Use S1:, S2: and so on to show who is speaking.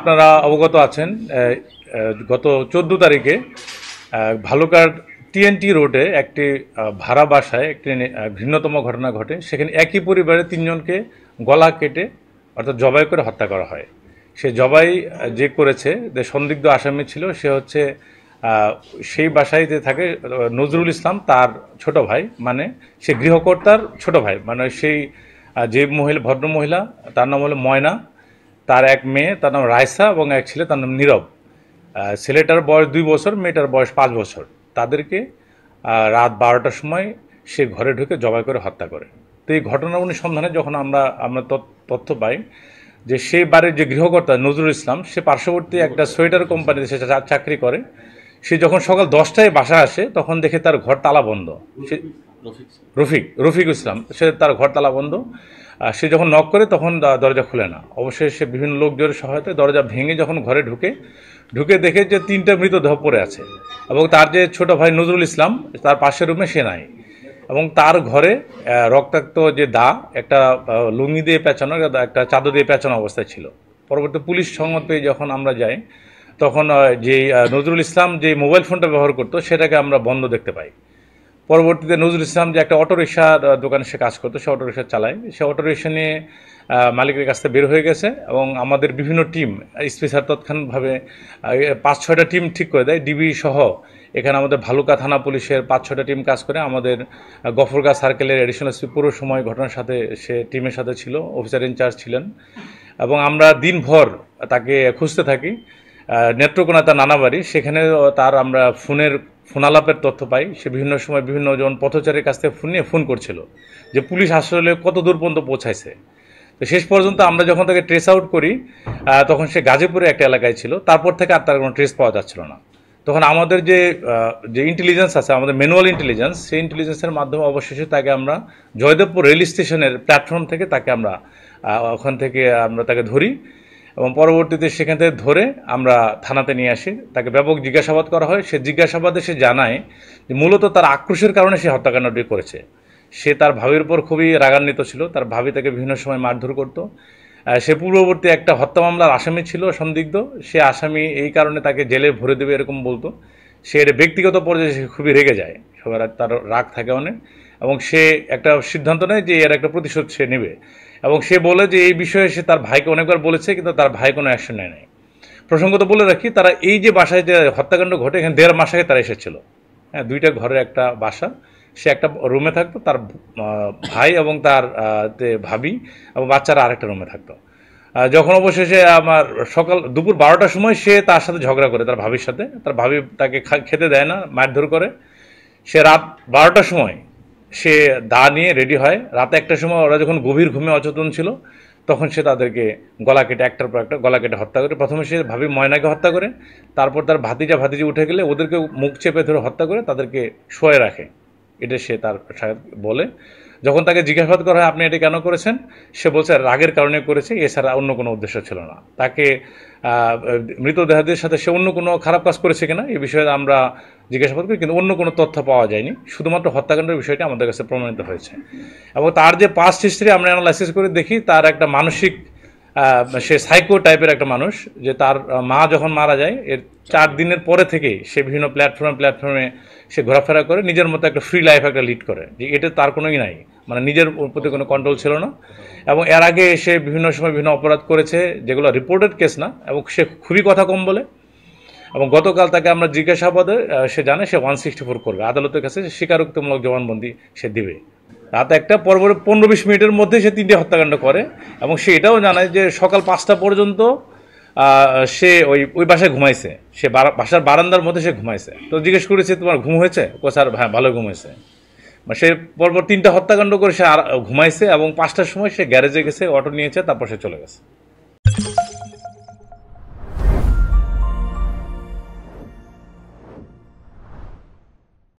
S1: আপনারা অবগত আছেন গত 14 তারিখে ভালুকার টিএনটি রোডে একটি ভাড়া বাসায় একটি ভিন্নতম ঘটনা ঘটে। সেখানে একই পরিবারের 3 জনকে গলা কেটে অর্থাৎ জবাই করে হত্যা করা হয়। সে জবাই যে করেছে, যে সন্দিগ্ধ আসামি ছিল, সে হচ্ছে সেই বাসায় যে থাকে নজরুল ইসলাম, তার ছোট ভাই, মানে সে গৃহকর্তার ছোট ভাই, মানে সেই যে ভদ্র মহিলা, তার নাম হলো ময়না, তার এক মেয়ে, তার নাম রায়সা, এবং এক ছেলে, তার নাম নীরব। ছেলেটার বয়স 2 বছর, মেয়েটার বয়স 5 বছর। তাদেরকে রাত 12টার সময় সে ঘরে ঢুকে জবাই করে হত্যা করে। তো এই ঘটনা অনুসন্ধানে যখন আমরা তথ্য পাই যে সেই বাড়ির যে গৃহকর্তা নজরুল ইসলাম, সে পার্শ্ববর্তী একটা সোয়েটার কোম্পানিতে সে চাকরি করে। সে যখন সকাল 10টায় বাসা আসে, তখন দেখে তার ঘর তালা বন্ধ। সে রফিক ইসলাম, সে তার ঘর তালা বন্ধ। সে যখন নক করে তখন দরজা খুলে না। অবশ্যই সে বিভিন্ন লোকজনের সহায়তায় দরজা ভেঙে যখন ঘরে ঢুকে দেখে যে 3টা মৃতদেহ পড়ে আছে, এবং তার যে ছোট ভাই নজরুল ইসলাম, তার পাশের রুমে সে নাই। এবং তার ঘরে রক্তাক্ত যে একটা লুঙ্গি দিয়ে পেঁচানো, একটা চাদর দিয়ে পেঁচানো অবস্থায় ছিল। পরবর্তী পুলিশ সংবাদ পেয়ে যখন আমরা যাই, তখন যে নজরুল ইসলাম যে মোবাইল ফোনটা ব্যবহার করতো, সেটাকে আমরা বন্ধ দেখতে পাই। পরবর্তীতে নজরুল ইসলাম যে একটা অটোরিকশার দোকানে সে কাজ করতো, সে অটোরিকশা চালায়। সে অটোরিকশা নিয়ে মালিকের কাছ থেকে বের হয়ে গেছে, এবং আমাদের বিভিন্ন টিম স্পেশাল তৎক্ষণাৎভাবে 5-6টা টিম ঠিক করে দেয়, ডিবি সহ। এখানে আমাদের ভালুকা থানা পুলিশের 5-6টা টিম কাজ করে। আমাদের গফরগাঁ সার্কেলের এডিশনাল এসপি পুরো সময় ঘটনার সাথে সে টিমের সাথে ছিল, অফিসার ইনচার্জ ছিলেন। এবং আমরা দিনভর তাকে খুঁজতে থাকি। নেত্রকোনা তার নানা বাড়ি, সেখানে তার আমরা ফোনালাপের তথ্য পাই। সে বিভিন্ন সময় বিভিন্ন জন পথচারীর কাছ থেকে ফোন করছিল যে পুলিশ আসলে কত দূর পর্যন্ত পৌঁছাইছে। তো শেষ পর্যন্ত আমরা যখন তাকে ট্রেস আউট করি, তখন সে গাজীপুরে একটা এলাকায় ছিল। তারপর থেকে আর তার কোনো ট্রেস পাওয়া যাচ্ছিল না। তখন আমাদের যে ইন্টেলিজেন্স আছে, আমাদের ম্যানুয়াল ইন্টেলিজেন্স, সেই ইন্টেলিজেন্সের মাধ্যমে অবশেষে তাকে আমরা জয়দেবপুর রেল স্টেশনের প্ল্যাটফর্ম থেকে ওখান থেকে আমরা তাকে ধরি, এবং পরবর্তীতে সেখান থেকে ধরে আমরা থানাতে নিয়ে আসি। তাকে ব্যাপক জিজ্ঞাসাবাদ করা হয়। সে জিজ্ঞাসাবাদে সে জানায় যে মূলত তার আক্রোশের কারণে সে হত্যাকাণ্ডটি করেছে। সে তার ভাবির উপর খুবই রাগান্বিত ছিল। তার ভাবি তাকে বিভিন্ন সময় মারধর করত। সে পূর্ববর্তী একটা হত্যা মামলার আসামি ছিল, সন্দিগ্ধ। সে আসামি এই কারণে তাকে জেলে ভরে দেবে এরকম বলতো। সে এর ব্যক্তিগত পর্যায়ে সে খুবই রেগে যায়, সবার তার রাগ থাকে অনেক, এবং সে একটা সিদ্ধান্ত নেয় যে এর একটা প্রতিশোধ সে নেবে। এবং সে বলে যে এই বিষয়ে সে তার ভাইকে অনেকবার বলেছে, কিন্তু তার ভাই কোনো অ্যাকশন নেয় নাই। প্রসঙ্গত বলে রাখি, তারা এই যে বাসায় যে হত্যাকাণ্ড ঘটে, এখানে 1.5 মাস আগে তারা এসেছিল। হ্যাঁ, 2টা ঘরের একটা বাসা। সে একটা রুমে থাকতো, তার ভাই এবং তার ভাবি এবং বাচ্চারা আরেকটা রুমে থাকতো। যখন অবশেষে দুপুর 12টার সময় সে তার সাথে ঝগড়া করে, তার ভাবির সাথে। তার ভাবি তাকে খেতে দেয় না, মারধর করে। সে রাত 12টার সময় সে নিয়ে রেডি হয়। রাত 1টার সময় ওরা যখন গভীর ঘুমে অচেতন ছিল, তখন সে তাদেরকে গলা কেটে একটার পর একটা গলা কেটে হত্যা করে। প্রথমে সে ভাবি ময়নাকে হত্যা করে, তারপর তার ভাতিজি উঠে গেলে ওদেরকে মুখ চেপে ধরে হত্যা করে তাদেরকে শোয়ে রাখে। এটা সে তার বলে। যখন তাকে জিজ্ঞাসাবাদ করা হয় আপনি এটা কেন করেছেন, সে বলছে রাগের কারণে করেছে, এছাড়া অন্য কোনো উদ্দেশ্য ছিল না। তাকে মৃতদেহদের সাথে সে অন্য কোনো খারাপ কাজ করেছে কিনা এই বিষয়ে আমরা জিজ্ঞাসাবাদ করি, কিন্তু অন্য কোনো তথ্য পাওয়া যায়নি। শুধুমাত্র হত্যাকাণ্ডের বিষয়টি আমাদের কাছে প্রমাণিত হয়েছে। এবং তার যে পাস্ট হিস্ট্রি আমরা অ্যানালাইসিস করে দেখি, তার একটা মানসিক, সে সাইকো টাইপের একটা মানুষ। যে তার মা যখন মারা যায়, এর 4 দিনের পরে থেকেই সে বিভিন্ন প্ল্যাটফর্মে সে ঘোরাফেরা করে, নিজের মতো একটা ফ্রি লাইফ একটা লিড করে। যে এটা তার কোনোই নাই, মানে নিজের প্রতি কোনো কন্ট্রোল ছিল না। এবং এর আগে সে বিভিন্ন সময় বিভিন্ন অপরাধ করেছে, যেগুলো রিপোর্টেড কেস না, এবং সে খুবই কথা কম বলে। এবং গতকাল তাকে আমরা জিজ্ঞাসাবাদে সে জানে সে 164 করবে, আদালতের কাছে স্বীকারোক্তিমূলক জবানবন্দি সে দিবে। রাত 1টা পরপর 15-20 মিনিটের মধ্যে সে 3টে হত্যাকাণ্ড করে। এবং সে এটাও জানায় যে সকাল 5টা পর্যন্ত সে ওই বাসায় ঘুমাইছে। সে বাসার বারান্দার মধ্যে সে ঘুমাইছে। তো জিজ্ঞেস করেছে তোমার ঘুম হয়েছে? ও স্যার হ্যাঁ ভালো ঘুম হয়েছে। সে পরপর 3টা হত্যাকাণ্ড করে সে ঘুমাইছে, এবং 5টার সময় সে গ্যারেজে গেছে, অটো নিয়েছে, তারপর সে চলে গেছে।